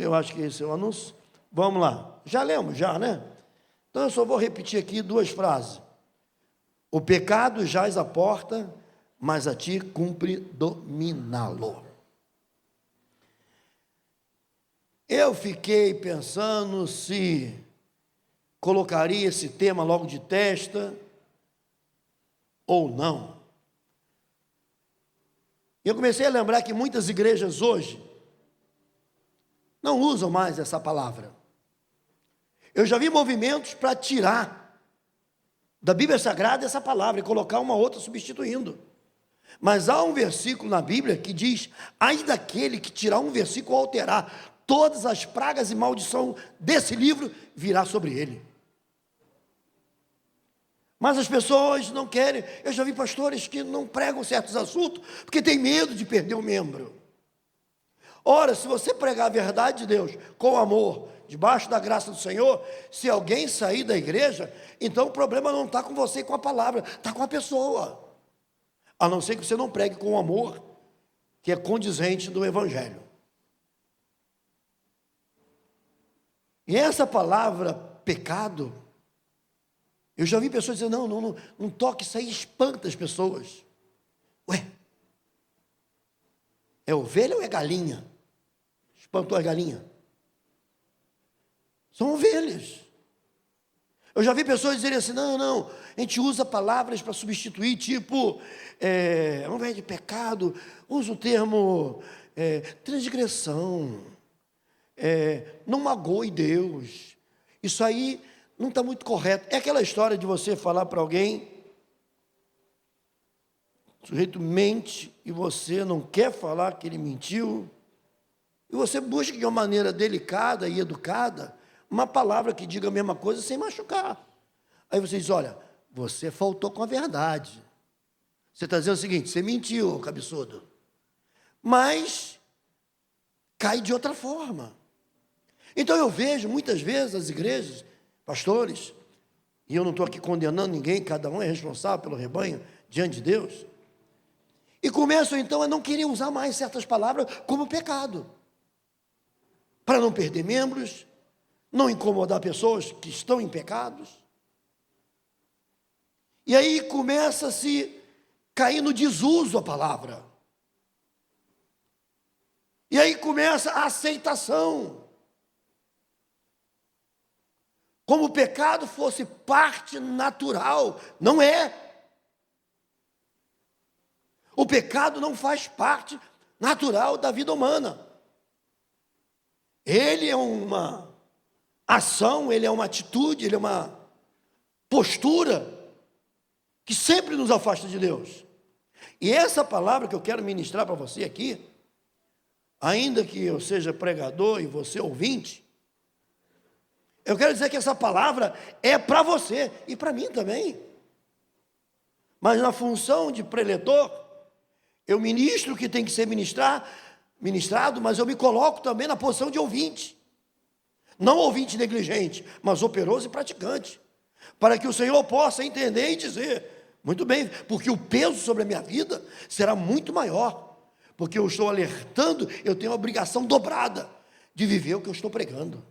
Eu acho que esse é o anúncio. Vamos lá. Já lemos, já, né? Então eu só vou repetir aqui duas frases. O pecado jaz à porta, mas a ti cumpre dominá-lo. Eu fiquei pensando se colocaria esse tema logo de testa ou não. E eu comecei a lembrar que muitas igrejas hoje não usam mais essa palavra. Eu já vi movimentos para tirar da Bíblia Sagrada essa palavra e colocar uma outra substituindo. Mas há um versículo na Bíblia que diz: ai daquele que tirar um versículo ou alterar, todas as pragas e maldição desse livro virá sobre ele. Mas as pessoas não querem. Eu já vi pastores que não pregam certos assuntos porque tem medo de perder o membro. Ora, se você pregar a verdade de Deus com amor, debaixo da graça do Senhor, se alguém sair da igreja, então o problema não está com você e com a palavra, está com a pessoa. A não ser que você não pregue com amor, que é condizente do Evangelho. E essa palavra, pecado, eu já vi pessoas dizendo: não toque, isso aí espanta as pessoas. Ué, é ovelha ou é galinha? Espantou a galinha? São ovelhas. Eu já vi pessoas dizerem assim: não, a gente usa palavras para substituir, tipo, ao invés de pecado, usa o termo transgressão, não magoe Deus. Isso aí não está muito correto. É aquela história de você falar para alguém, o sujeito mente e você não quer falar que ele mentiu, e você busca de uma maneira delicada e educada uma palavra que diga a mesma coisa sem machucar. Aí você diz: olha, você faltou com a verdade. Você está dizendo o seguinte: você mentiu, cabeçudo. Mas cai de outra forma. Então eu vejo muitas vezes as igrejas, pastores, e eu não estou aqui condenando ninguém, cada um é responsável pelo rebanho diante de Deus, e começam então a não querer usar mais certas palavras como pecado, para não perder membros, não incomodar pessoas que estão em pecados. E aí começa a se cair no desuso a palavra. E aí começa a aceitação. Como o pecado fosse parte natural. Não é. O pecado não faz parte natural da vida humana. Ele é uma ação, ele é uma atitude, ele é uma postura que sempre nos afasta de Deus. E essa palavra que eu quero ministrar para você aqui, ainda que eu seja pregador e você ouvinte, eu quero dizer que essa palavra é para você e para mim também. Mas na função de preletor, eu ministro o que tem que ser ministrado, mas eu me coloco também na posição de ouvinte. Não ouvinte negligente, mas operoso e praticante. Para que o Senhor possa entender e dizer: muito bem, porque o peso sobre a minha vida será muito maior. Porque eu estou alertando, eu tenho a obrigação dobrada de viver o que eu estou pregando.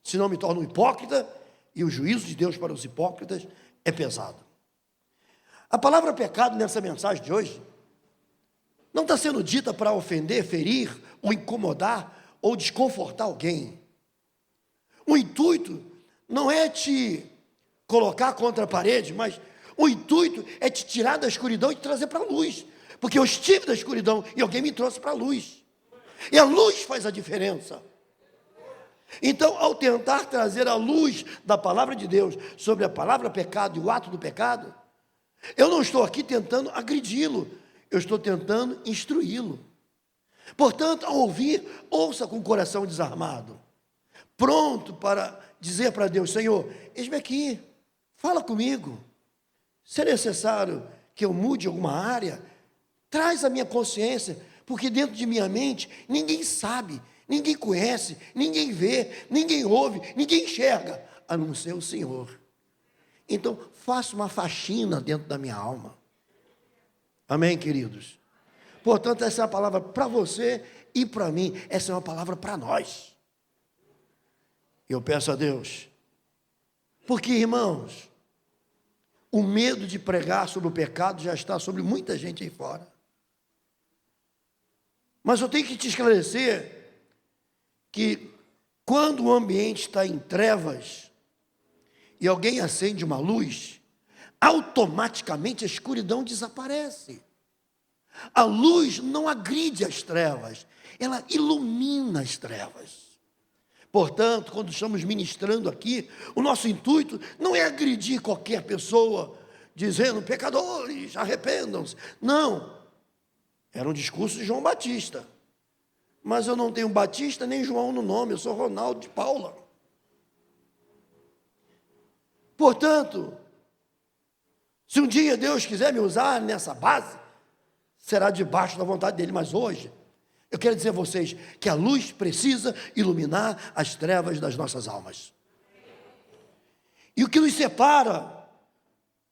Senão me torno um hipócrita, e o juízo de Deus para os hipócritas é pesado. A palavra pecado nessa mensagem de hoje não está sendo dita para ofender, ferir, ou incomodar, ou desconfortar alguém. O intuito não é te colocar contra a parede, mas o intuito é te tirar da escuridão e te trazer para a luz. Porque eu estive na escuridão e alguém me trouxe para a luz. E a luz faz a diferença. Então, ao tentar trazer a luz da palavra de Deus sobre a palavra pecado e o ato do pecado, eu não estou aqui tentando agredi-lo, eu estou tentando instruí-lo. Portanto, ao ouvir, ouça com o coração desarmado, pronto para dizer para Deus: Senhor, eis-me aqui, fala comigo. Se é necessário que eu mude alguma área, traz a minha consciência, porque dentro de minha mente ninguém sabe, ninguém conhece, ninguém vê, ninguém ouve, ninguém enxerga, a não ser o Senhor. Então, faça uma faxina dentro da minha alma. Amém, queridos? Portanto, essa é uma palavra para você e para mim. Essa é uma palavra para nós. Eu peço a Deus, porque, irmãos, o medo de pregar sobre o pecado já está sobre muita gente aí fora. Mas eu tenho que te esclarecer que quando o ambiente está em trevas e alguém acende uma luz, automaticamente a escuridão desaparece. A luz não agride as trevas, ela ilumina as trevas. Portanto, quando estamos ministrando aqui, o nosso intuito não é agredir qualquer pessoa, dizendo, pecadores, arrependam-se. Não, era um discurso de João Batista. Mas eu não tenho Batista nem João no nome, eu sou Ronaldo de Paula. Portanto, se um dia Deus quiser me usar nessa base, será debaixo da vontade dele, mas hoje, eu quero dizer a vocês que a luz precisa iluminar as trevas das nossas almas. E o que nos separa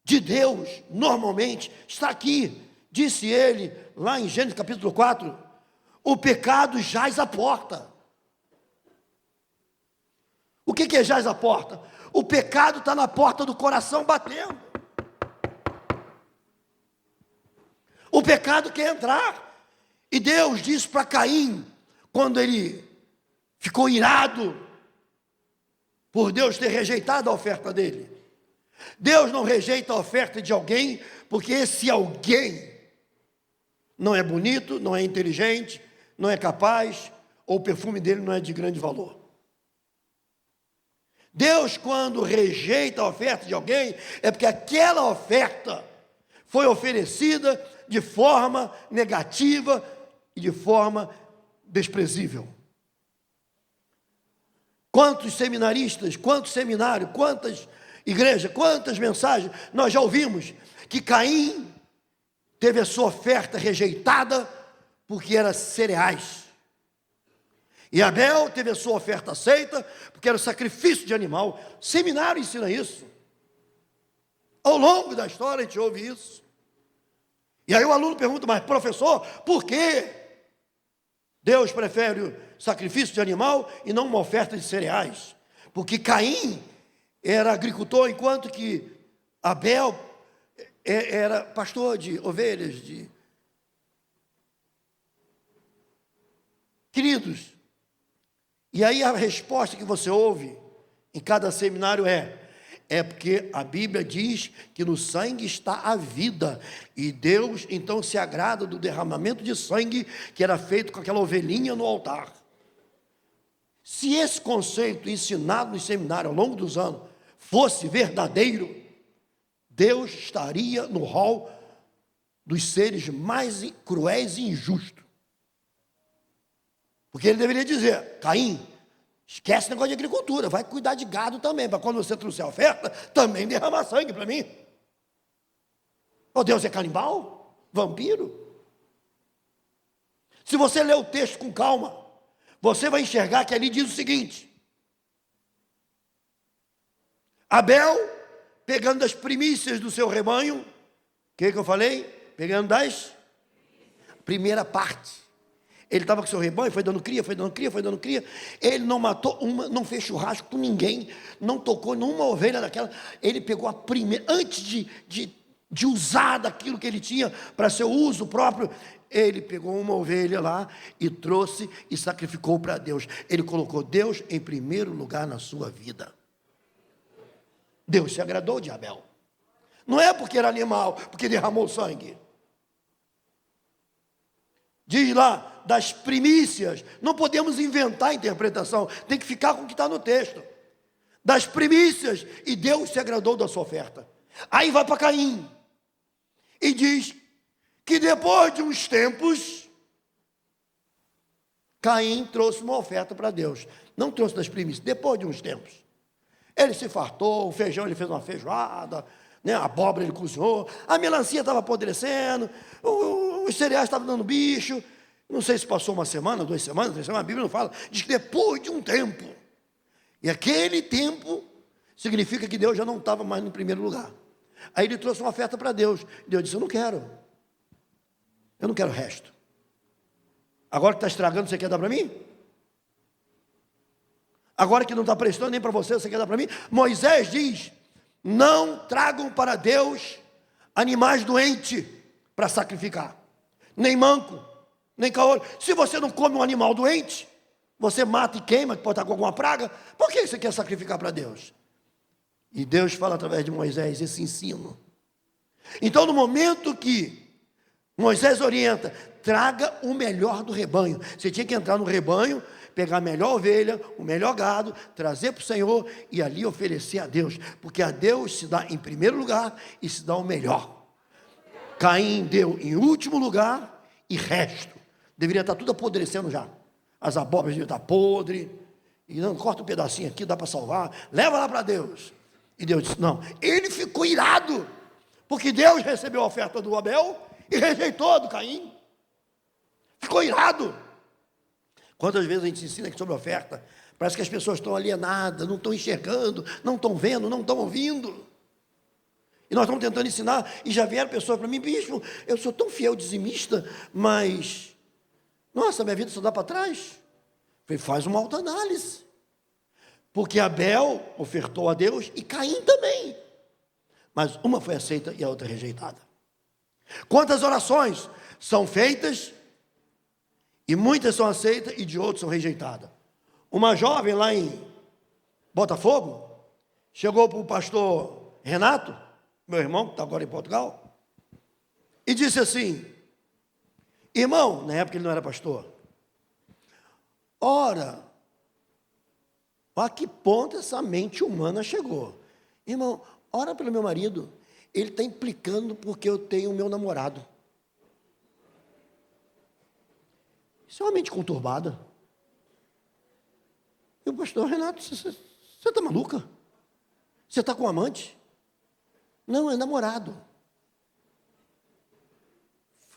de Deus, normalmente, está aqui. Disse ele, lá em Gênesis capítulo 4, o pecado jaz à porta. O que é jaz à porta? O pecado está na porta do coração batendo. O pecado quer entrar. E Deus disse para Caim, quando ele ficou irado por Deus ter rejeitado a oferta dele. Deus não rejeita a oferta de alguém, porque esse alguém não é bonito, não é inteligente, não é capaz, ou o perfume dele não é de grande valor. Deus, quando rejeita a oferta de alguém, é porque aquela oferta foi oferecida de forma negativa e de forma desprezível. Quantos seminaristas, quantos seminários, quantas igrejas, quantas mensagens nós já ouvimos que Caim teve a sua oferta rejeitada porque era cereais. E Abel teve a sua oferta aceita porque era sacrifício de animal. Seminário ensina isso. Ao longo da história a gente ouve isso. E aí o aluno pergunta, mas professor, por que Deus prefere o sacrifício de animal e não uma oferta de cereais? Porque Caim era agricultor, enquanto que Abel era pastor de ovelhas. Queridos, e aí a resposta que você ouve em cada seminário é porque a Bíblia diz que no sangue está a vida, e Deus então se agrada do derramamento de sangue que era feito com aquela ovelhinha no altar. Se esse conceito ensinado no seminário ao longo dos anos fosse verdadeiro, Deus estaria no rol dos seres mais cruéis e injustos. Porque ele deveria dizer, Caim, esquece o negócio de agricultura, vai cuidar de gado também, para quando você trouxer a oferta, também derramar sangue para mim. Oh, Deus é canibal? Vampiro? Se você ler o texto com calma, você vai enxergar que ali diz o seguinte: Abel, pegando as primícias do seu rebanho, o que eu falei? Pegando das primeira parte. Ele estava com seu rebanho, foi dando cria, foi dando cria, foi dando cria. Ele não matou uma, não fez churrasco com ninguém, não tocou numa ovelha daquela. Ele pegou a primeira, antes de usar daquilo que ele tinha para seu uso próprio, ele pegou uma ovelha lá e trouxe e sacrificou para Deus. Ele colocou Deus em primeiro lugar na sua vida. Deus se agradou de Abel. Não é porque era animal, porque derramou sangue. Diz lá, das primícias, não podemos inventar a interpretação, tem que ficar com o que está no texto. Das primícias, e Deus se agradou da sua oferta. Aí vai para Caim, e diz que depois de uns tempos, Caim trouxe uma oferta para Deus. Não trouxe das primícias, depois de uns tempos. Ele se fartou, o feijão ele fez uma feijoada, né, a abóbora ele cozinhou, a melancia estava apodrecendo, os cereais estavam dando bicho. Não sei se passou uma semana, 2 semanas, 3 semanas, a Bíblia não fala. Diz que depois de um tempo. E aquele tempo significa que Deus já não estava mais no primeiro lugar. Aí ele trouxe uma oferta para Deus. Deus disse, eu não quero o resto. Agora que está estragando, você quer dar para mim? agora que não está prestando nem para você, você quer dar para mim? Moisés diz: não tragam para Deus animais doentes para sacrificar, nem manco, nem caolho. Se você não come um animal doente, você mata e queima, que pode estar com alguma praga, por que você quer sacrificar para Deus? E Deus fala através de Moisés esse ensino. Então, no momento que Moisés orienta, traga o melhor do rebanho. Você tinha que entrar no rebanho, pegar a melhor ovelha, o melhor gado, trazer para o Senhor e ali oferecer a Deus. Porque a Deus se dá em primeiro lugar e se dá o melhor. Caim deu em último lugar e resto. Deveria estar tudo apodrecendo já. As abóboras deviam estar podres. E não, corta um pedacinho aqui, dá para salvar. Leva lá para Deus. E Deus disse, não. Ele ficou irado. Porque Deus recebeu a oferta do Abel e rejeitou a do Caim. Ficou irado. Quantas vezes a gente ensina aqui sobre a oferta? Parece que as pessoas estão alienadas, não estão enxergando, não estão vendo, não estão ouvindo. E nós estamos tentando ensinar, e já vieram pessoas para mim, bispo, eu sou tão fiel dizimista, mas, nossa, minha vida só dá para trás. Falei, faz uma autoanálise. Porque Abel ofertou a Deus e Caim também. Mas uma foi aceita e a outra rejeitada. Quantas orações são feitas e muitas são aceitas e de outras são rejeitadas? Uma jovem lá em Botafogo chegou para o pastor Renato, meu irmão, que está agora em Portugal, e disse assim, irmão, na época ele não era pastor, ora, a que ponto essa mente humana chegou? Irmão, ora pelo meu marido, ele está implicando porque eu tenho o meu namorado. Isso é uma mente conturbada. E o pastor Renato, você está maluca? Você está com um amante? Não, é namorado.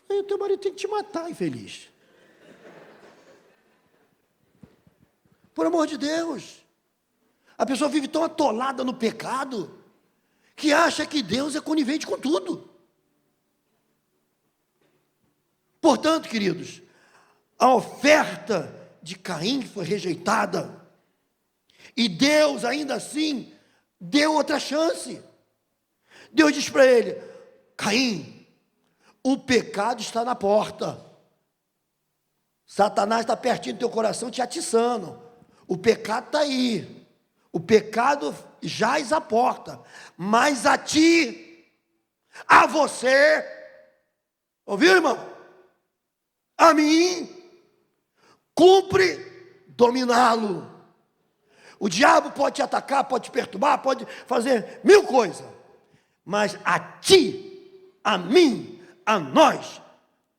Falei, o teu marido tem que te matar, infeliz. Por amor de Deus. A pessoa vive tão atolada no pecado que acha que Deus é conivente com tudo. Portanto, queridos, a oferta de Caim foi rejeitada. E Deus, ainda assim, deu outra chance. Deus diz para ele, Caim, o pecado está na porta. Satanás está pertinho do teu coração te atiçando. O pecado está aí. O pecado jaz à porta. Mas a ti, a você, ouviu, irmão? A mim, cumpre dominá-lo. O diabo pode te atacar, pode te perturbar, pode fazer mil coisas. Mas a ti, a mim, a nós,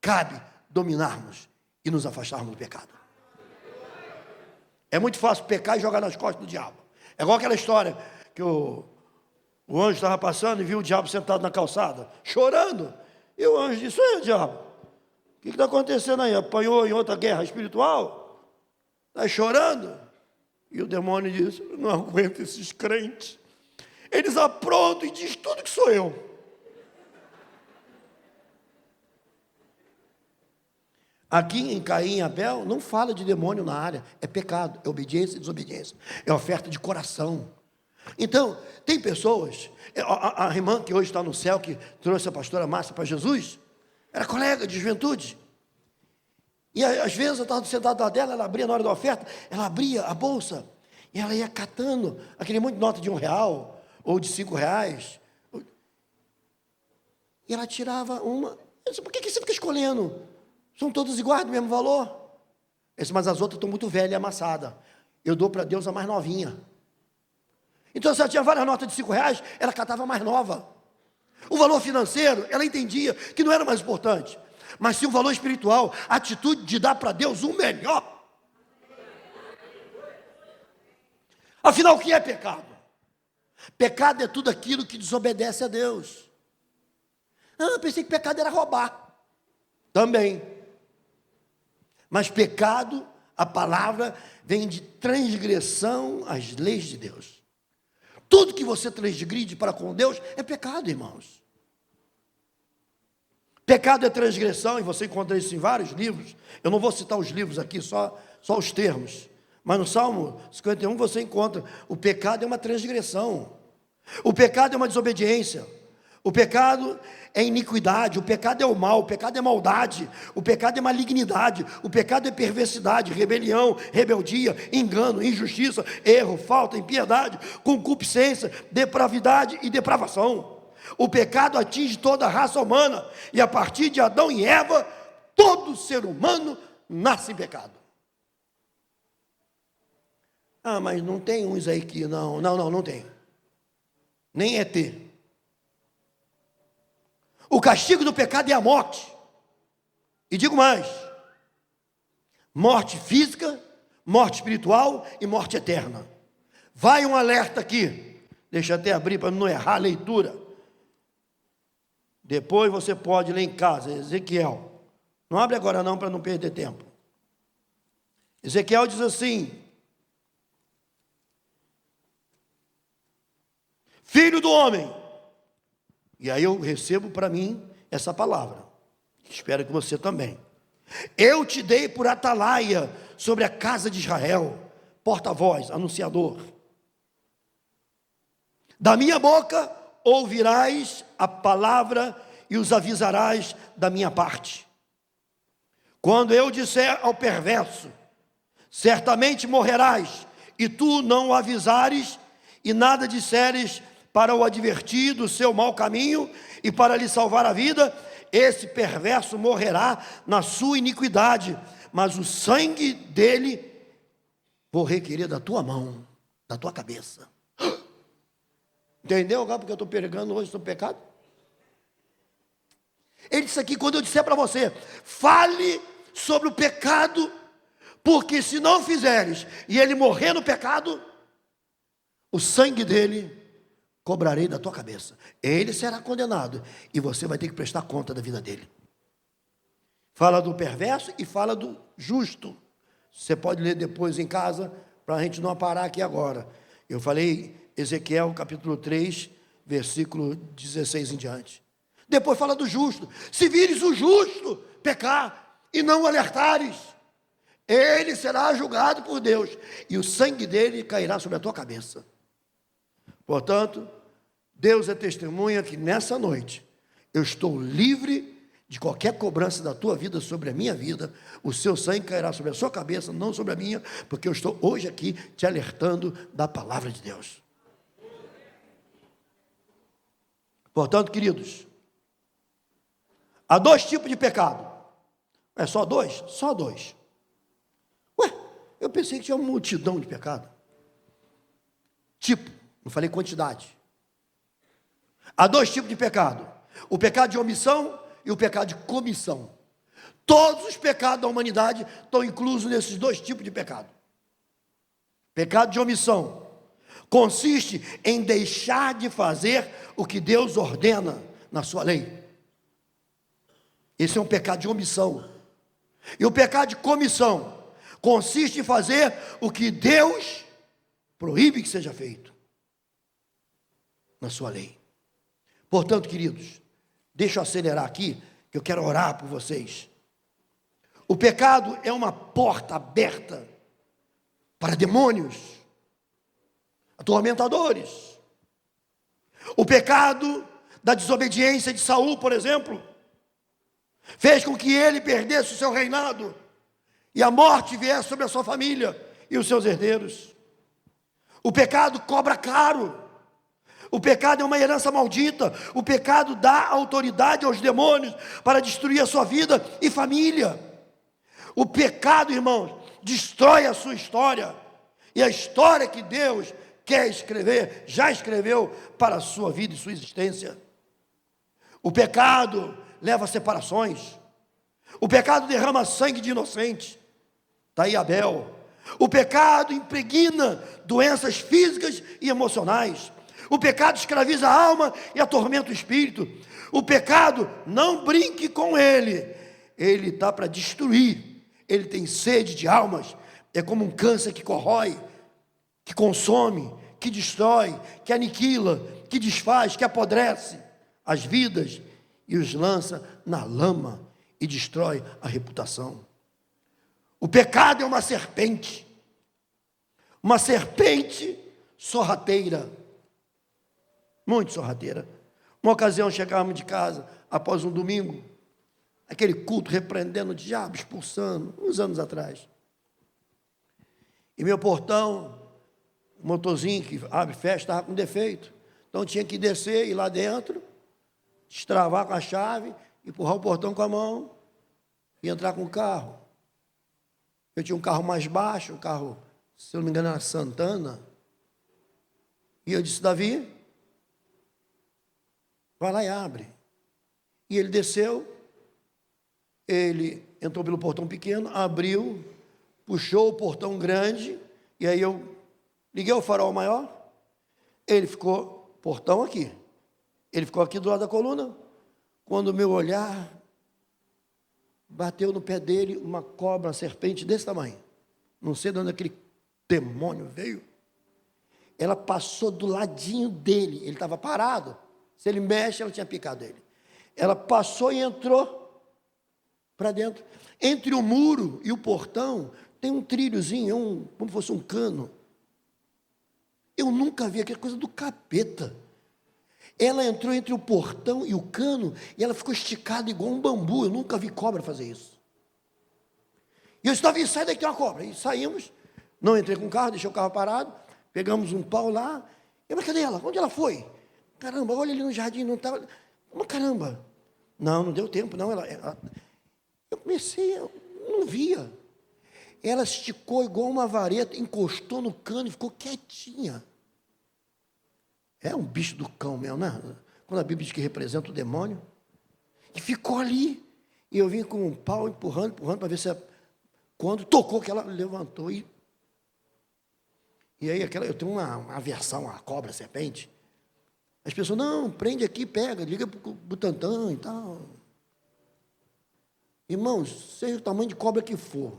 cabe dominarmos e nos afastarmos do pecado. É muito fácil pecar e jogar nas costas do diabo. É igual aquela história que o anjo estava passando e viu o diabo sentado na calçada, chorando. E o anjo disse, ei, diabo, o que está acontecendo aí? Apanhou em outra guerra espiritual? Está chorando? E o demônio disse, não aguento esses crentes. Eles aprontam e dizem tudo que sou eu. Aqui em Caim e Abel, não fala de demônio na área. É pecado, é obediência e desobediência. É oferta de coração. Então, tem pessoas, a irmã que hoje está no céu, que trouxe a pastora Márcia para Jesus, era colega de juventude. E às vezes eu estava sentado lá dela, ela abria na hora da oferta, ela abria a bolsa, e ela ia catando aquele monte de nota de R$1, ou de R$5. E ela tirava uma. Eu disse, por que você fica escolhendo? São todas iguais, do mesmo valor. Eu disse, mas as outras estão muito velhas e amassadas. Eu dou para Deus a mais novinha. Então, se ela tinha várias notas de R$5, ela catava a mais nova. O valor financeiro, ela entendia que não era mais importante. Mas sim o valor espiritual, a atitude de dar para Deus o melhor. Afinal, o que é pecado? Pecado é tudo aquilo que desobedece a Deus. Eu pensei que pecado era roubar. Também. Mas pecado, a palavra, vem de transgressão às leis de Deus. Tudo que você transgride para com Deus é pecado, irmãos. Pecado é transgressão, e você encontra isso em vários livros. Eu não vou citar os livros aqui, só os termos. Mas no Salmo 51 você encontra: o pecado é uma transgressão, o pecado é uma desobediência, o pecado é iniquidade, o pecado é o mal, o pecado é maldade, o pecado é malignidade, o pecado é perversidade, rebelião, rebeldia, engano, injustiça, erro, falta, impiedade, concupiscência, depravidade e depravação. O pecado atinge toda a raça humana, e a partir de Adão e Eva, todo ser humano nasce em pecado. Ah, mas não tem uns aí que não tem. Nem ET. O castigo do pecado é a morte. E digo mais: morte física, morte espiritual e morte eterna. Vai um alerta aqui. Deixa eu até abrir para não errar a leitura. Depois você pode ler em casa, Ezequiel. Não abre agora não, para não perder tempo. Ezequiel diz assim: filho do homem. E aí eu recebo para mim essa palavra. Espero que você também. Eu te dei por atalaia sobre a casa de Israel, porta-voz, anunciador. Da minha boca ouvirás a palavra e os avisarás da minha parte. Quando eu disser ao perverso: certamente morrerás, e tu não o avisares, e nada disseres para o advertir do seu mau caminho e para lhe salvar a vida, esse perverso morrerá na sua iniquidade, mas o sangue dele vou requerer da tua mão, da tua cabeça. Entendeu agora porque eu estou pregando hoje sobre o pecado? Ele disse aqui: quando eu disser para você, fale sobre o pecado, porque se não fizeres e ele morrer no pecado, o sangue dele cobrarei da tua cabeça. Ele será condenado e você vai ter que prestar conta da vida dele. Fala do perverso e fala do justo. Você pode ler depois em casa, para a gente não parar aqui agora. Eu falei Ezequiel capítulo 3, versículo 16 em diante. Depois fala do justo. Se vires o justo pecar e não o alertares, ele será julgado por Deus e o sangue dele cairá sobre a tua cabeça. Portanto, Deus é testemunha que nessa noite eu estou livre de qualquer cobrança da tua vida sobre a minha vida. O seu sangue cairá sobre a sua cabeça, não sobre a minha, porque eu estou hoje aqui te alertando da palavra de Deus. Portanto, queridos, há dois tipos de pecado. É só dois? Só dois. Ué, eu pensei que tinha uma multidão de pecado. Tipo, não falei quantidade. Há dois tipos de pecado: o pecado de omissão e o pecado de comissão. Todos os pecados da humanidade estão inclusos nesses dois tipos de pecado. Pecado de omissão consiste em deixar de fazer o que Deus ordena na sua lei. Esse é um pecado de omissão. E o pecado de comissão consiste em fazer o que Deus proíbe que seja feito na sua lei. Portanto, queridos, deixa eu acelerar aqui, que eu quero orar por vocês. O pecado é uma porta aberta para demônios, atormentadores. O pecado da desobediência de Saul, por exemplo, fez com que ele perdesse o seu reinado e a morte viesse sobre a sua família e os seus herdeiros. O pecado cobra caro. O pecado é uma herança maldita. O pecado dá autoridade aos demônios para destruir a sua vida e família. O pecado, irmãos, destrói a sua história. E a história que Deus quer escrever, já escreveu para a sua vida e sua existência. O pecado leva a separações. O pecado derrama sangue de inocente. Está aí Abel. O pecado impregna doenças físicas e emocionais. O pecado escraviza a alma e atormenta o espírito. O pecado, não brinque com ele. Ele está para destruir. Ele tem sede de almas. É como um câncer que corrói, que consome, que destrói, que aniquila, que desfaz, que apodrece as vidas e os lança na lama e destrói a reputação. O pecado é uma serpente. uma serpente sorrateira, muito sorrateira. Uma ocasião chegávamos de casa, após um domingo, aquele culto repreendendo o diabo, expulsando, uns anos atrás. E meu portão, o motorzinho que abre e fecha, estava com defeito. Então tinha que descer, ir lá dentro, destravar com a chave, empurrar o portão com a mão e entrar com o carro. Eu tinha um carro mais baixo, um carro, se eu não me engano, era Santana. E eu disse, Davi, vai lá e abre. E ele desceu, ele entrou pelo portão pequeno, abriu, puxou o portão grande, e aí eu liguei o farol maior, ele ficou, portão aqui, ele ficou aqui do lado da coluna. Quando o meu olhar bateu no pé dele uma cobra, uma serpente desse tamanho, não sei de onde aquele demônio veio, ela passou do ladinho dele, ele estava parado, se ele mexe, ela tinha picado ele. Ela passou e entrou para dentro. Entre o muro e o portão, tem um trilhozinho, como se fosse um cano. Eu nunca vi aquela coisa do capeta. Ela entrou entre o portão e o cano, e ela ficou esticada igual um bambu. Eu nunca vi cobra fazer isso. E eu estava em sai daqui, tem uma cobra. E saímos, não entrei com o carro, deixei o carro parado, pegamos um pau lá. Mas cadê ela? Onde ela foi? Caramba, olha ali no jardim, não estava. Mas caramba. Não deu tempo, não. Eu comecei, eu não via. Ela esticou igual uma vareta, encostou no cano e ficou quietinha. É um bicho do cão mesmo, né? Quando a Bíblia diz que representa o demônio. E ficou ali. E eu vim com um pau empurrando, para ver se... Quando tocou que ela levantou e aí eu tenho uma aversão à cobra, à serpente. As pessoas, não, prende aqui, pega, liga para o Butantan e tal. Irmãos, seja o tamanho de cobra que for,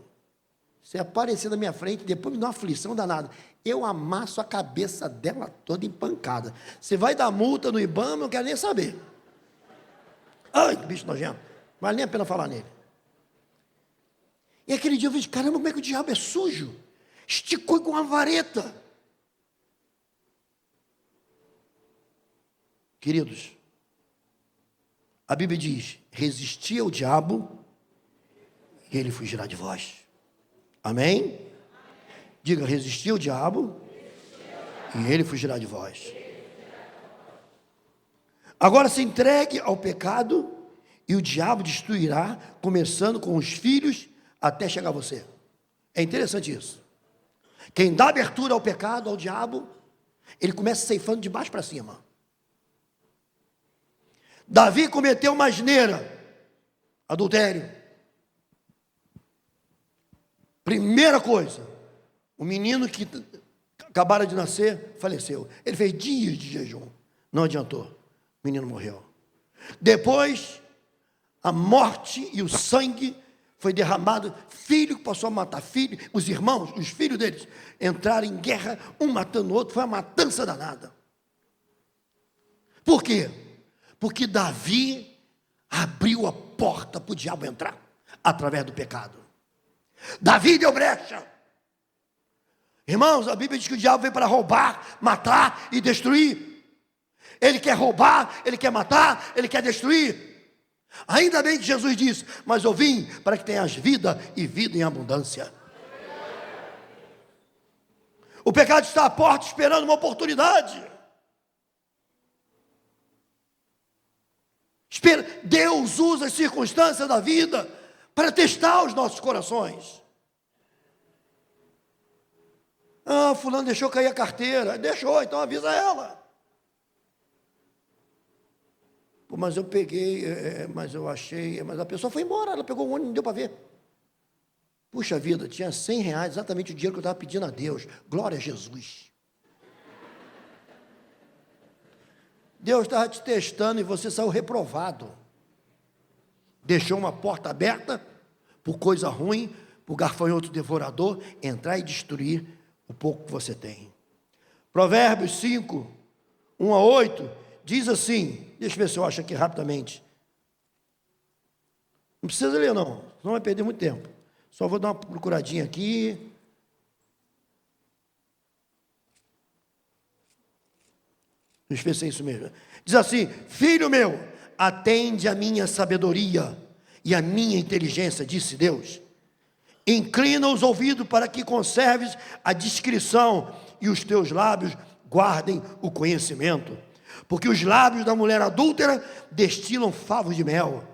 se aparecer na minha frente, depois me dá uma aflição danada, eu amasso a cabeça dela toda em pancada. Você vai dar multa no IBAMA, eu não quero nem saber. Ai, que bicho nojento. Vale nem a pena falar nele. E aquele dia eu vi, caramba, como é que o diabo é sujo? Esticou com uma vareta. Queridos, a Bíblia diz, resisti ao diabo e ele fugirá de vós. Amém? Diga, resistir ao diabo e ele fugirá de vós. Agora se entregue ao pecado e o diabo destruirá, começando com os filhos até chegar a você. É interessante isso. Quem dá abertura ao pecado, ao diabo, ele começa ceifando de baixo para cima. Davi cometeu uma asneira, adultério. Primeira coisa, o menino que acabara de nascer faleceu. Ele fez dias de jejum, não adiantou, o menino morreu. Depois, a morte e o sangue foi derramado, filho que passou a matar filho, os irmãos, os filhos deles, entraram em guerra, um matando o outro, foi uma matança danada. Por quê? Porque Davi abriu a porta para o diabo entrar, através do pecado. Davi deu brecha. Irmãos, a Bíblia diz que o diabo veio para roubar, matar e destruir. Ele quer roubar, ele quer matar, ele quer destruir. Ainda bem que Jesus disse, mas eu vim para que tenhas vida e vida em abundância. O pecado está à porta esperando uma oportunidade. Deus usa as circunstâncias da vida para testar os nossos corações. Ah, fulano deixou cair a carteira. Deixou, então avisa ela. Pô, mas eu peguei, mas eu achei, mas a pessoa foi embora, ela pegou o ônibus, não deu para ver. Puxa vida, tinha R$100, exatamente o dinheiro que eu estava pedindo a Deus. Glória a Jesus. Deus estava te testando e você saiu reprovado. Deixou uma porta aberta por coisa ruim, por gafanhoto devorador, entrar e destruir o pouco que você tem. Provérbios 5, 1 a 8, diz assim, deixa eu ver se eu acho aqui rapidamente. Não precisa ler não, senão vai perder muito tempo. Só vou dar uma procuradinha aqui. Deixa eu ver se é isso mesmo. Diz assim: filho meu, atende a minha sabedoria e a minha inteligência, disse Deus. Inclina os ouvidos para que conserves a discrição e os teus lábios guardem o conhecimento. Porque os lábios da mulher adúltera destilam favos de mel,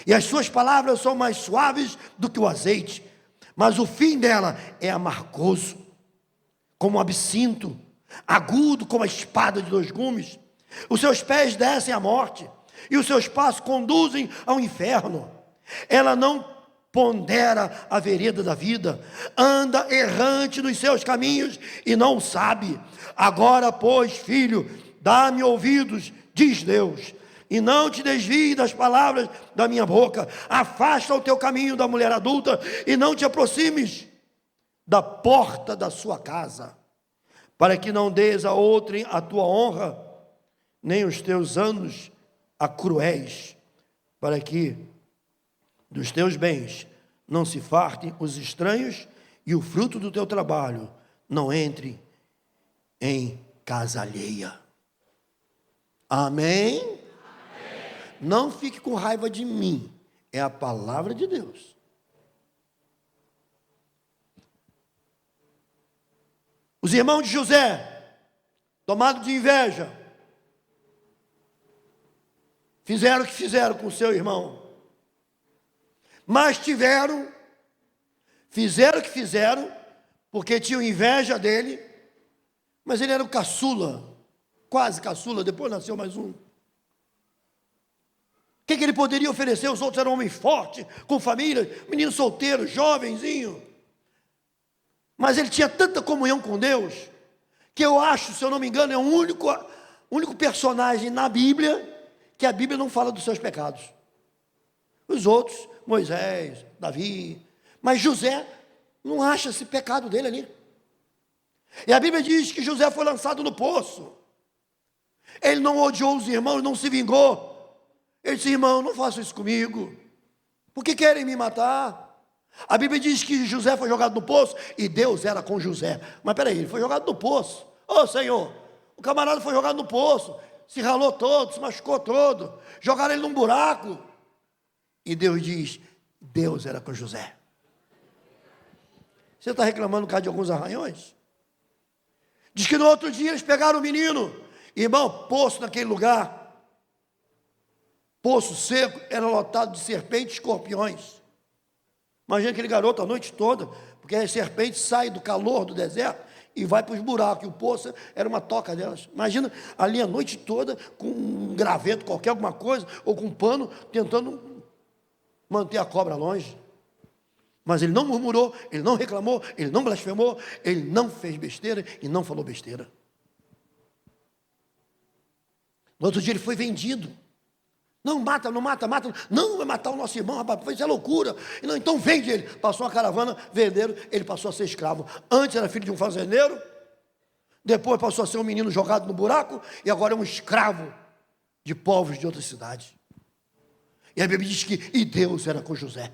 e as suas palavras são mais suaves do que o azeite, mas o fim dela é amargoso, como um absinto, agudo como a espada de dois gumes. Os seus pés descem à morte, e os seus passos conduzem ao inferno. Ela não pondera a vereda da vida, anda errante nos seus caminhos e não o sabe. Agora, pois, filho, dá-me ouvidos, diz Deus, e não te desvie das palavras da minha boca. Afasta o teu caminho da mulher adulta e não te aproximes da porta da sua casa, para que não dês a outrem a tua honra, nem os teus anos a cruéis, para que dos teus bens não se fartem os estranhos, e o fruto do teu trabalho não entre em casa alheia. Amém? Amém? Não fique com raiva de mim, é a palavra de Deus. Os irmãos de José, tomados de inveja, fizeram o que fizeram com o seu irmão. Mas fizeram o que fizeram, porque tinham inveja dele, mas ele era o caçula, quase caçula, depois nasceu mais um. O que ele poderia oferecer? Os outros eram homens fortes, com família, menino solteiro, jovenzinho. Mas ele tinha tanta comunhão com Deus, que eu acho, se eu não me engano, é o único personagem na Bíblia, que a Bíblia não fala dos seus pecados. Os outros, Moisés, Davi, mas José não acha esse pecado dele ali. E a Bíblia diz que José foi lançado no poço. Ele não odiou os irmãos, não se vingou. Ele disse: irmão, não façam isso comigo, porque querem me matar. A Bíblia diz que José foi jogado no poço, e Deus era com José. Mas peraí, ele foi jogado no poço. Ô Senhor, o camarada foi jogado no poço, se ralou todo, se machucou todo, jogaram ele num buraco. E Deus diz: Deus era com José. Você está reclamando por causa de alguns arranhões? Diz que no outro dia eles pegaram o menino. Irmão, poço naquele lugar, poço seco, era lotado de serpentes e escorpiões. Imagina aquele garoto a noite toda, porque as serpentes saem do calor do deserto e vai para os buracos, e o poço era uma toca delas. Imagina ali a noite toda, com um graveto qualquer, alguma coisa, ou com um pano, tentando manter a cobra longe. Mas ele não murmurou, ele não reclamou, ele não blasfemou, ele não fez besteira e não falou besteira. No outro dia ele foi vendido. Não, mata, não mata, mata. Não, vai matar o nosso irmão, rapaz, isso é loucura. Não, então vende ele. Passou uma caravana, venderam, ele passou a ser escravo. Antes era filho de um fazendeiro, depois passou a ser um menino jogado no buraco, e agora é um escravo de povos de outras cidades. E a Bíblia diz que e Deus era com José.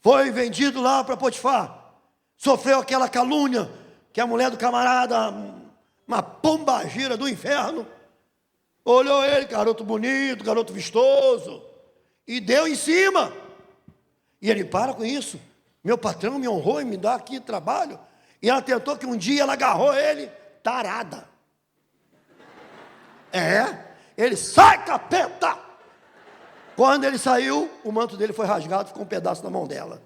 Foi vendido lá para Potifar, sofreu aquela calúnia, que a mulher do camarada, uma pombagira do inferno, olhou ele, garoto bonito, garoto vistoso, e deu em cima. E ele: para com isso, meu patrão me honrou e me dá aqui trabalho. E ela tentou que um dia ela agarrou ele, tarada. Ele: sai, capeta! Quando ele saiu, o manto dele foi rasgado, ficou um pedaço na mão dela.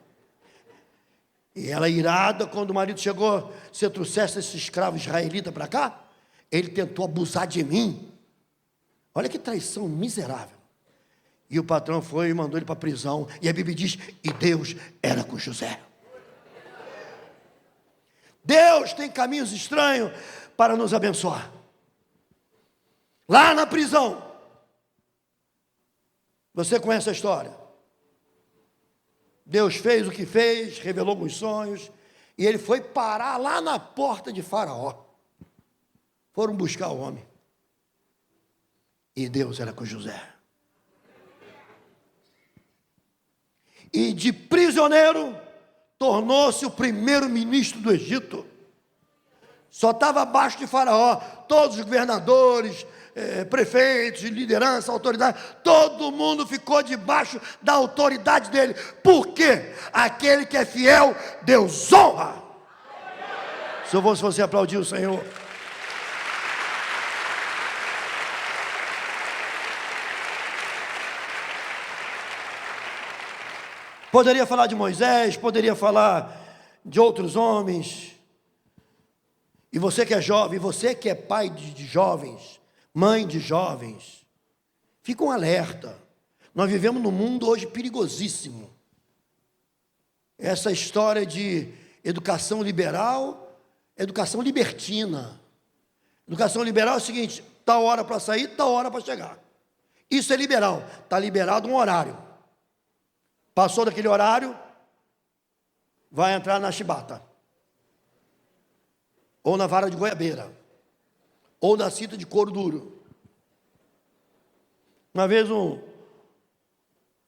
E ela, irada, quando o marido chegou: você trouxesse esse escravo israelita para cá? Ele tentou abusar de mim. Olha que traição miserável. E o patrão foi e mandou ele para a prisão. E a Bíblia diz: e Deus era com José. Deus tem caminhos estranhos para nos abençoar. Lá na prisão, você conhece a história. Deus fez o que fez, revelou alguns sonhos, e ele foi parar lá na porta de Faraó. Foram buscar o homem. E Deus era com José. E de prisioneiro, tornou-se o primeiro ministro do Egito. Só estava abaixo de Faraó, todos os governadores, prefeitos, liderança, autoridade, todo mundo ficou debaixo da autoridade dele. Por quê? Aquele que é fiel, Deus honra. Se eu fosse você aplaudir o Senhor. Poderia falar de Moisés, poderia falar de outros homens. E você que é jovem, você que é pai de jovens, mãe de jovens, fica um alerta. Nós vivemos num mundo hoje perigosíssimo. Essa história de educação liberal, educação libertina. Educação liberal é o seguinte: tal hora para sair, tal hora para chegar. Isso é liberal, está liberado um horário. Passou daquele horário, vai entrar na chibata, ou na vara de goiabeira, ou na cinta de couro duro. Uma vez,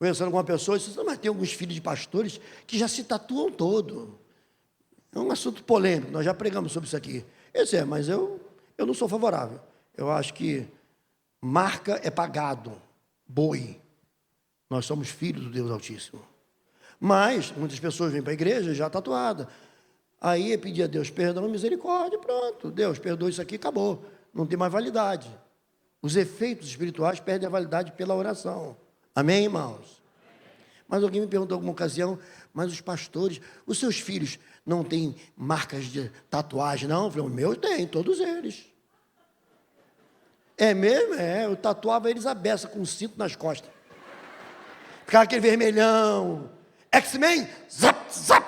conversando com uma pessoa, disse: não, mas tem alguns filhos de pastores que já se tatuam todo. É um assunto polêmico, nós já pregamos sobre isso aqui. Esse mas eu não sou favorável. Eu acho que marca é pagado, boi. Nós somos filhos do Deus Altíssimo. Mas muitas pessoas vêm para a igreja já tatuada. Aí é pedir a Deus perdão e misericórdia, pronto. Deus perdoa isso aqui, acabou. Não tem mais validade. Os efeitos espirituais perdem a validade pela oração. Amém, irmãos? Mas alguém me perguntou em alguma ocasião: mas os pastores, os seus filhos não têm marcas de tatuagem, não? Eu falei: o meu tem, todos eles. É mesmo? Eu tatuava eles a beça com um cinto nas costas. Ficava aquele vermelhão. X-Men, zap, zap.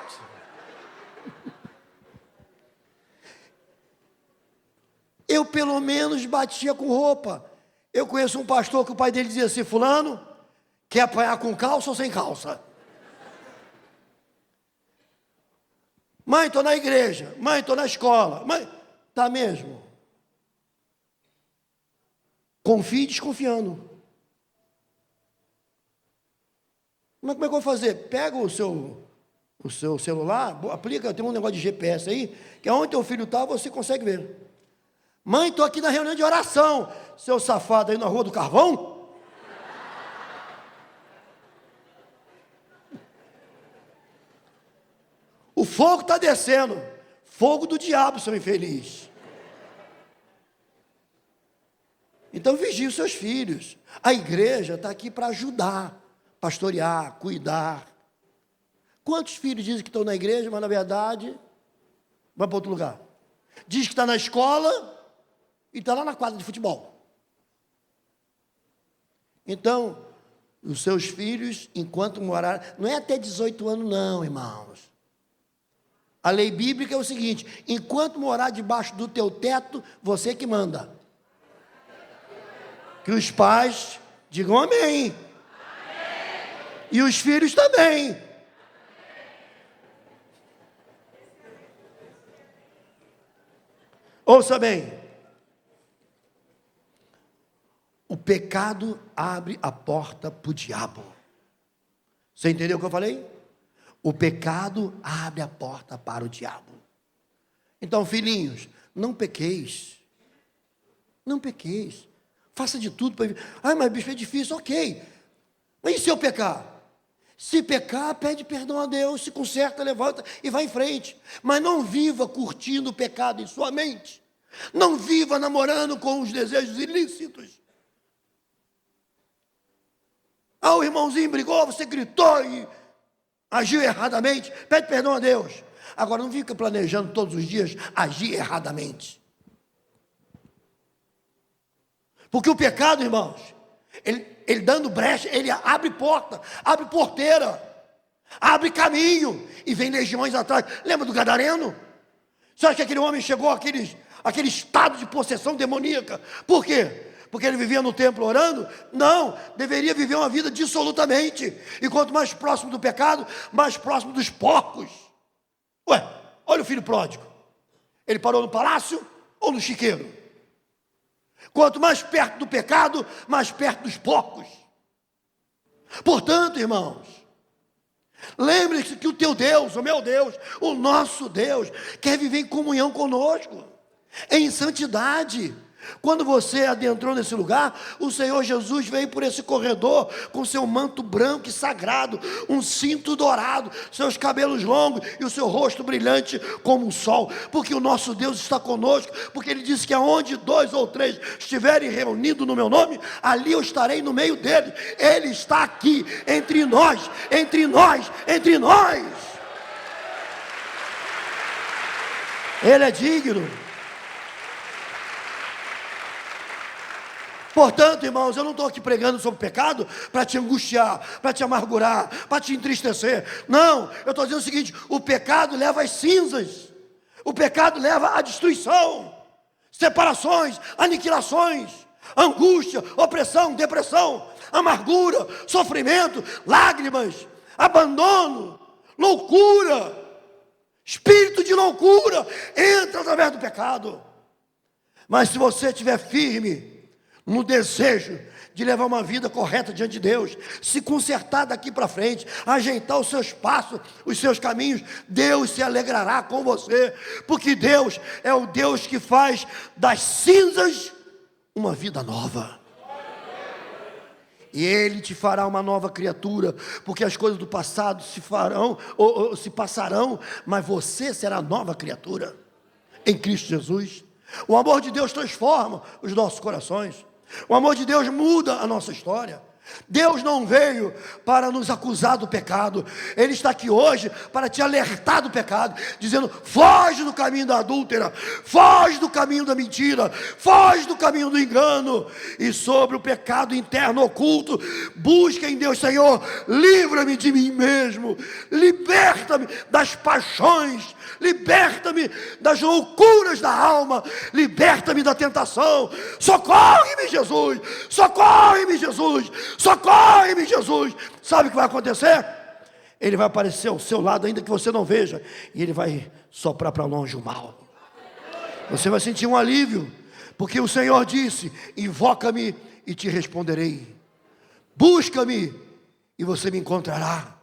Eu pelo menos batia com roupa. Eu conheço um pastor que o pai dele dizia assim: fulano, quer apanhar com calça ou sem calça? Mãe, estou na igreja. Mãe, estou na escola. Mãe, tá mesmo? Confie desconfiando. Mas como é que eu vou fazer? Pega o seu celular, aplica, tem um negócio de GPS aí, que aonde teu filho está, você consegue ver. Mãe, estou aqui na reunião de oração. Seu safado aí na Rua do Carvão? O fogo está descendo. Fogo do diabo, seu infeliz. Então vigie os seus filhos. A igreja está aqui para ajudar, pastorear, cuidar. Quantos filhos dizem que estão na igreja, mas na verdade vai para outro lugar? Diz que está na escola e está lá na quadra de futebol. Então, os seus filhos, enquanto morar, não é até 18 anos não, irmãos. A lei bíblica é o seguinte: enquanto morar debaixo do teu teto, você que manda. Que os pais digam amém. Amém. E os filhos também. Ouça bem. O pecado abre a porta para o diabo. Você entendeu o que eu falei? O pecado abre a porta para o diabo. Então, filhinhos, não pequeis. Não pequeis. Faça de tudo para... mas bispo, é difícil. Ok. Mas e se eu pecar? Se pecar, pede perdão a Deus, se conserta, levanta e vai em frente. Mas não viva curtindo o pecado em sua mente. Não viva namorando com os desejos ilícitos. O irmãozinho brigou, você gritou e agiu erradamente. Pede perdão a Deus. Agora não fica planejando todos os dias agir erradamente. Porque o pecado, irmãos, ele dando brecha, ele abre porta, abre porteira, abre caminho, e vem legiões atrás. Lembra do Gadareno? Você acha que aquele homem chegou àquele estado de possessão demoníaca? Por quê? Porque ele vivia no templo orando? Não, deveria viver uma vida dissolutamente. E quanto mais próximo do pecado, mais próximo dos porcos. Olha o filho pródigo. Ele parou no palácio ou no chiqueiro? Quanto mais perto do pecado, mais perto dos porcos. Portanto, irmãos, lembre-se que o teu Deus, o meu Deus, o nosso Deus, quer viver em comunhão conosco. em santidade. Quando você adentrou nesse lugar, o Senhor Jesus veio por esse corredor com seu manto branco e sagrado, um cinto dourado, seus cabelos longos e o seu rosto brilhante como um sol, porque o nosso Deus está conosco, porque Ele disse que aonde 2 ou 3 estiverem reunidos no meu nome, ali eu estarei no meio deles. Ele está aqui, entre nós, entre nós, entre nós. Ele é digno. Portanto, irmãos, eu não estou aqui pregando sobre pecado para te angustiar, para te amargurar, para te entristecer. Não, eu estou dizendo o seguinte: o pecado leva às cinzas, o pecado leva à destruição, separações, aniquilações, angústia, opressão, depressão, amargura, sofrimento, lágrimas, abandono, loucura, espírito de loucura, entra através do pecado. Mas se você estiver firme no desejo de levar uma vida correta diante de Deus, se consertar daqui para frente, ajeitar os seus passos, os seus caminhos, Deus se alegrará com você, porque Deus é o Deus que faz das cinzas uma vida nova. E Ele te fará uma nova criatura, porque as coisas do passado se farão, ou se passarão, mas você será nova criatura em Cristo Jesus. O amor de Deus transforma os nossos corações. O amor de Deus muda a nossa história. Deus não veio para nos acusar do pecado. Ele está aqui hoje para te alertar do pecado, dizendo: foge do caminho da adúltera, foge do caminho da mentira, foge do caminho do engano. E sobre o pecado interno oculto, busca em Deus: Senhor, livra-me de mim mesmo, liberta-me das paixões, liberta-me das loucuras da alma, liberta-me da tentação. Socorre-me, Jesus, socorre-me, Jesus, socorre-me, Jesus. Sabe o que vai acontecer? Ele vai aparecer ao seu lado, ainda que você não veja, e Ele vai soprar para longe o mal. Você vai sentir um alívio, porque o Senhor disse: invoca-me e te responderei, busca-me e você me encontrará.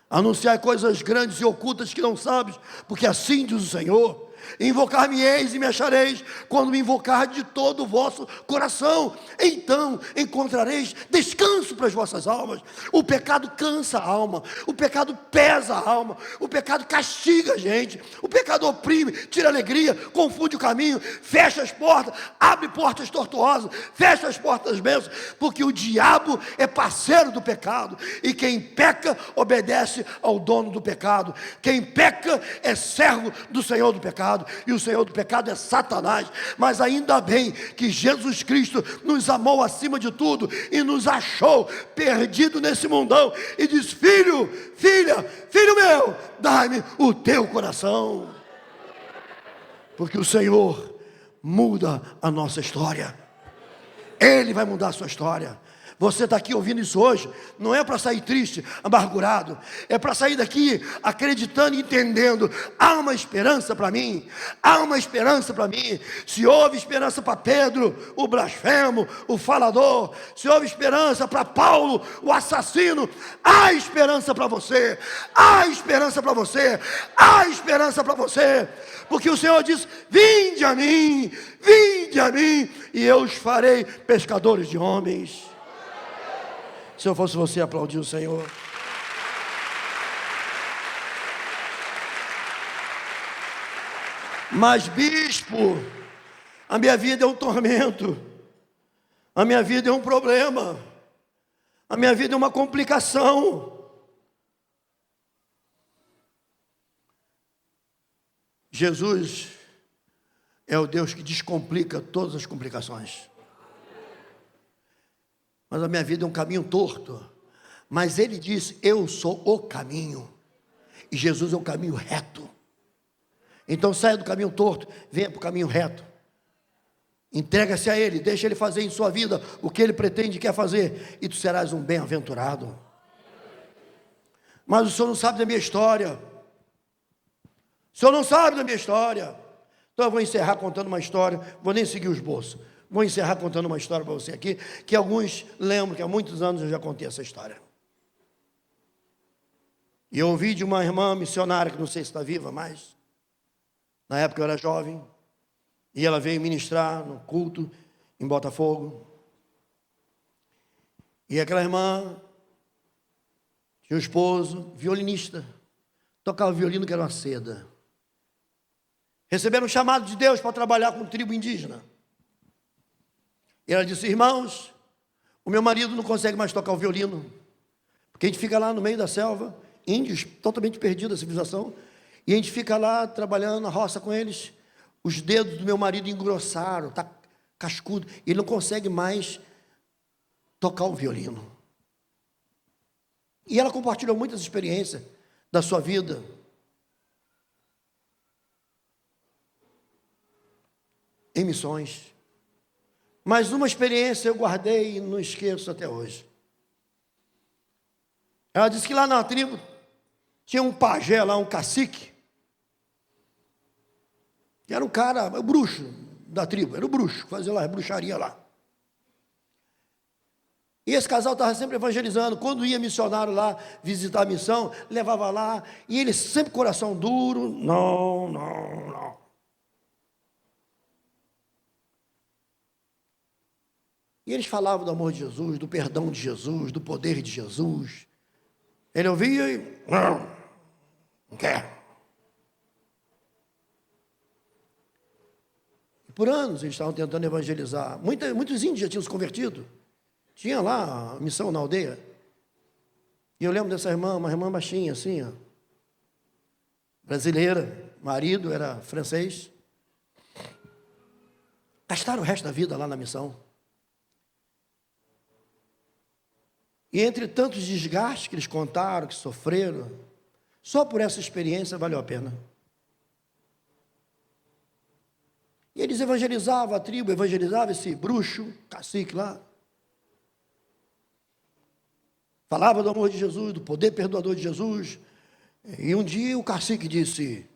Anunciar coisas grandes e ocultas que não sabes, porque assim diz o Senhor: invocar-me-eis e me achareis, quando me invocar de todo o vosso coração, então encontrareis descanso para as vossas almas. O pecado cansa a alma, o pecado pesa a alma, o pecado castiga a gente, o pecado oprime, tira alegria, confunde o caminho, fecha as portas, abre portas tortuosas, fecha as portas das bênçãos, porque o diabo é parceiro do pecado, e quem peca obedece ao dono do pecado. Quem peca é servo do Senhor do pecado, e o Senhor do pecado é Satanás. Mas ainda bem que Jesus Cristo nos amou acima de tudo e nos achou perdido nesse mundão e diz: filho, filha, filho meu, dai-me o teu coração, porque o Senhor muda a nossa história. Ele vai mudar a sua história. Você está aqui ouvindo isso hoje, não é para sair triste, amargurado, é para sair daqui acreditando e entendendo: há uma esperança para mim, há uma esperança para mim. Se houve esperança para Pedro, o blasfemo, o falador, se houve esperança para Paulo, o assassino, há esperança para você, há esperança para você, há esperança para você, porque o Senhor diz: vinde a mim, e eu os farei pescadores de homens. Se eu fosse você, aplaudir o Senhor. Mas bispo, a minha vida é um tormento, a minha vida é um problema, a minha vida é uma complicação. Jesus é o Deus que descomplica todas as complicações. Mas a minha vida é um caminho torto. Mas Ele diz: eu sou o caminho. E Jesus é o caminho reto. Então saia do caminho torto, venha para o caminho reto. Entrega-se a Ele, deixa Ele fazer em sua vida o que Ele pretende e quer fazer, e tu serás um bem-aventurado. Mas o senhor não sabe da minha história. O senhor não sabe da minha história. Então eu vou encerrar contando uma história, vou nem seguir os bolsos. Vou encerrar contando uma história para você aqui, que alguns lembram que há muitos anos eu já contei essa história. E eu ouvi de uma irmã missionária, que não sei se está viva mais. Na época eu era jovem. E ela veio ministrar no culto em Botafogo. E aquela irmã tinha um esposo, violinista, tocava violino que era uma seda. Receberam um chamado de Deus para trabalhar com tribo indígena. E ela disse: irmãos, o meu marido não consegue mais tocar o violino, porque a gente fica lá no meio da selva, índios totalmente perdidos da civilização, e a gente fica lá trabalhando na roça com eles. Os dedos do meu marido engrossaram, está cascudo, ele não consegue mais tocar o violino. E ela compartilhou muitas experiências da sua vida. Em missões. Mas uma experiência eu guardei e não esqueço até hoje. Ela disse que lá na tribo tinha um pajé lá, um cacique, que era um cara, o bruxo da tribo, era o bruxo, fazia lá, bruxaria lá. E esse casal estava sempre evangelizando. Quando ia missionário lá visitar a missão, levava lá, e ele sempre coração duro, não. E eles falavam do amor de Jesus, do perdão de Jesus, do poder de Jesus. Ele ouvia e não quer. E por anos eles estavam tentando evangelizar. Muitos índios já tinham se convertido. Tinha lá a missão na aldeia. E eu lembro dessa irmã, uma irmã baixinha assim, ó, brasileira, marido era francês. Gastaram o resto da vida lá na missão. E entre tantos desgastes que eles contaram, que sofreram, só por essa experiência valeu a pena. E eles evangelizavam a tribo, evangelizavam esse bruxo, cacique lá. Falava do amor de Jesus, do poder perdoador de Jesus. E um dia o cacique disse: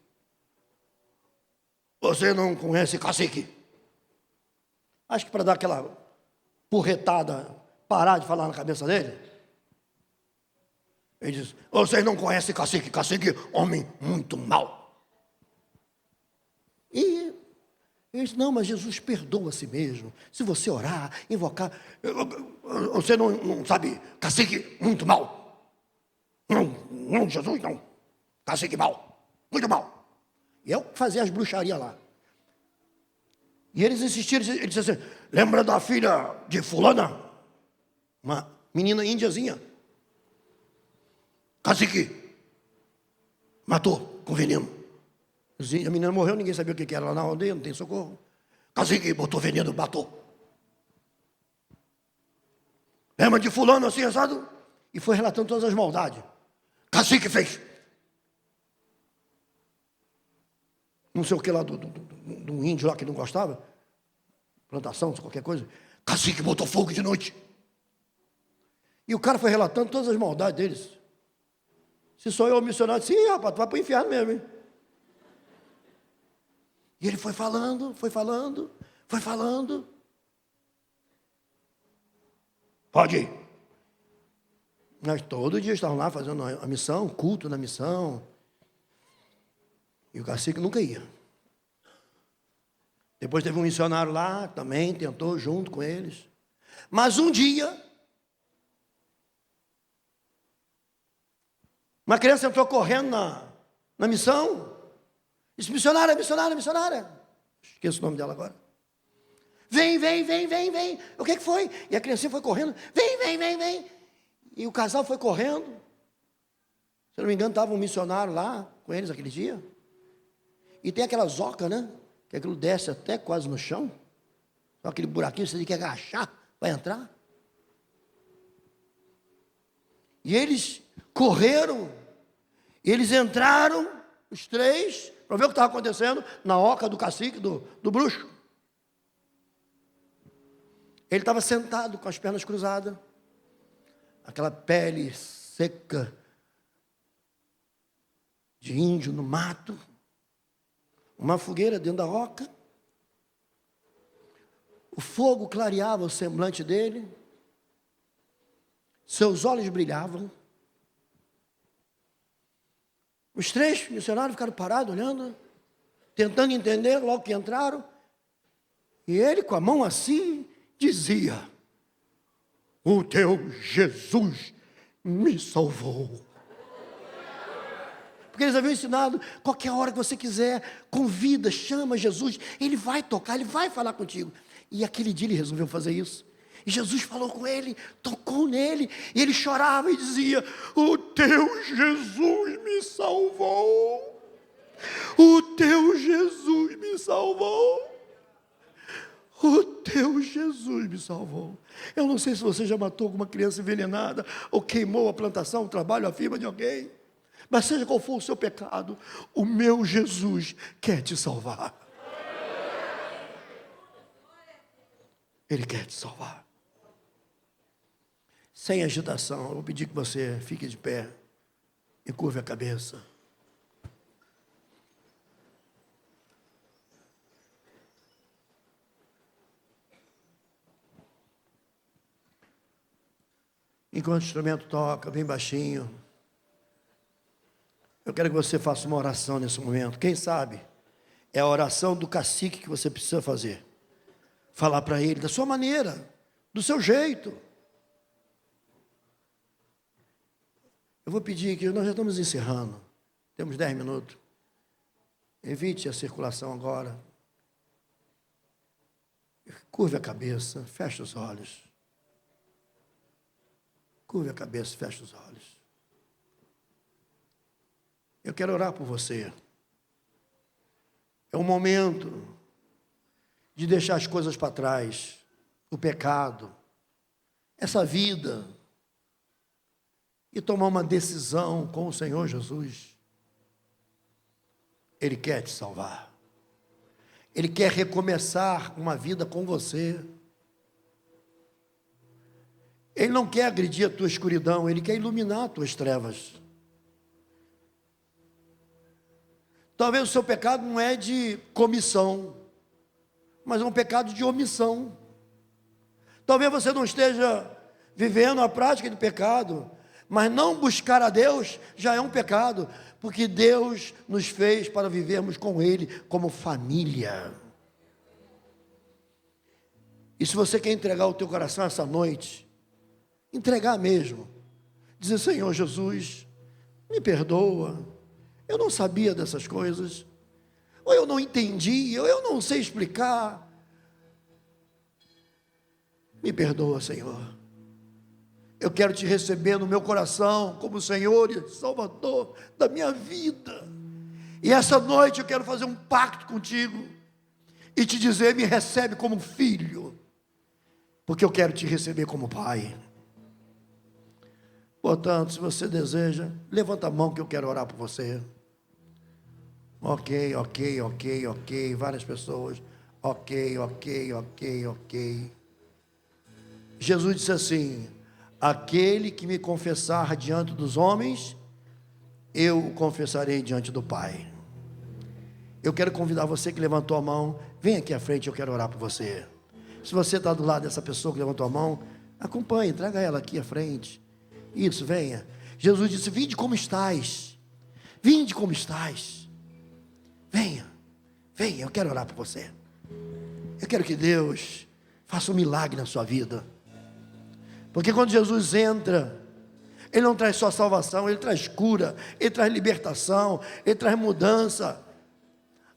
você não conhece cacique? Acho que para dar aquela porretada, parar de falar na cabeça dele. Ele disse: vocês não conhecem cacique, cacique, homem muito mau. E ele disse: não, mas Jesus perdoa a si mesmo. Se você orar, invocar, você não sabe, cacique muito mau. Não, Jesus não. Cacique mau, muito mau. E eu fazia as bruxarias lá. E eles insistiram, ele disse assim: lembra da filha de fulana? Uma menina índiazinha. Cacique matou com veneno. A menina morreu, ninguém sabia o que era lá na aldeia, não tem socorro. Cacique botou veneno, matou. Lembra de fulano assim, assado? E foi relatando todas as maldades. Cacique fez. Não sei o que lá do índio lá que não gostava. Plantação, qualquer coisa. Cacique botou fogo de noite. E o cara foi relatando todas as maldades deles. Se sou eu o missionário, sim, rapaz, tu vai para o inferno mesmo, hein? E ele foi falando. Pode ir. Nós todo dia estavam lá fazendo a missão, culto na missão. E o cacique nunca ia. Depois teve um missionário lá, também tentou junto com eles. Mas um dia, uma criança entrou correndo na missão. Disse: missionária. Esqueço o nome dela agora. Vem. O que foi? E a criancinha foi correndo. Vem. E o casal foi correndo. Se não me engano, estava um missionário lá com eles aquele dia. E tem aquela zoca, né? Que aquilo desce até quase no chão. Só aquele buraquinho, você tem que agachar para entrar. E eles correram. Eles entraram, os três, para ver o que estava acontecendo na oca do cacique, do bruxo. Ele estava sentado com as pernas cruzadas, aquela pele seca de índio no mato, uma fogueira dentro da oca, o fogo clareava o semblante dele, seus olhos brilhavam. Os três missionários ficaram parados, olhando, tentando entender logo que entraram. E ele, com a mão assim, dizia: o teu Jesus me salvou. Porque eles haviam ensinado, qualquer hora que você quiser, convida, chama Jesus, ele vai tocar, ele vai falar contigo. E aquele dia ele resolveu fazer isso. E Jesus falou com ele, tocou nele, e ele chorava e dizia: o teu Jesus me salvou. O teu Jesus me salvou. O teu Jesus me salvou. Eu não sei se você já matou alguma criança envenenada, ou queimou a plantação, o trabalho, a firma de alguém. Mas seja qual for o seu pecado, o meu Jesus quer te salvar. Ele quer te salvar. Sem agitação, eu vou pedir que você fique de pé e curve a cabeça. Enquanto o instrumento toca, bem baixinho, eu quero que você faça uma oração nesse momento. Quem sabe é a oração do cacique que você precisa fazer. Falar para ele da sua maneira, do seu jeito. Eu vou pedir que nós já estamos encerrando. Temos 10 minutos. Evite a circulação agora. Curve a cabeça, feche os olhos. Curve a cabeça, feche os olhos. Eu quero orar por você. É um momento de deixar as coisas para trás, o pecado, essa vida, e tomar uma decisão com o Senhor Jesus. Ele quer te salvar. Ele quer recomeçar uma vida com você. Ele não quer agredir a tua escuridão, ele quer iluminar as tuas trevas. Talvez o seu pecado não é de comissão, mas é um pecado de omissão. Talvez você não esteja vivendo a prática do pecado, mas não buscar a Deus já é um pecado, porque Deus nos fez para vivermos com Ele como família. E se você quer entregar o teu coração essa noite, entregar mesmo, dizer: Senhor Jesus, me perdoa, eu não sabia dessas coisas, ou eu não entendi, ou eu não sei explicar. Me perdoa, Senhor. Eu quero te receber no meu coração como Senhor e Salvador da minha vida. E essa noite eu quero fazer um pacto contigo e te dizer: me recebe como filho, porque eu quero te receber como pai. Portanto, se você deseja, levanta a mão que eu quero orar por você. Ok. Várias pessoas. Ok. Jesus disse assim: aquele que me confessar diante dos homens, eu o confessarei diante do Pai. Eu quero convidar você que levantou a mão, vem aqui à frente, eu quero orar por você. Se você está do lado dessa pessoa que levantou a mão, acompanhe, traga ela aqui à frente. Isso, venha. Jesus disse: vinde como estás. Vinde como estás. Venha, eu quero orar por você. Eu quero que Deus faça um milagre na sua vida. Porque quando Jesus entra, Ele não traz só salvação, Ele traz cura, Ele traz libertação, Ele traz mudança.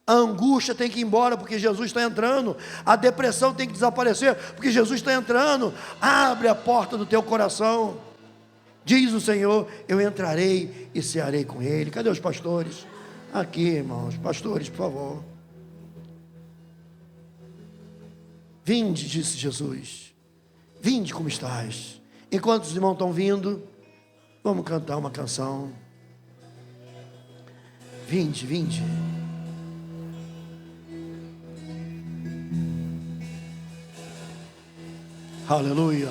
A angústia tem que ir embora porque Jesus está entrando. A depressão tem que desaparecer porque Jesus está entrando. Abre a porta do teu coração. Diz o Senhor: eu entrarei e cearei com Ele. Cadê os pastores? Aqui, irmãos, pastores, por favor. Vinde, disse Jesus. Vinde como estás. Enquanto os irmãos estão vindo, vamos cantar uma canção. Vinde. Aleluia.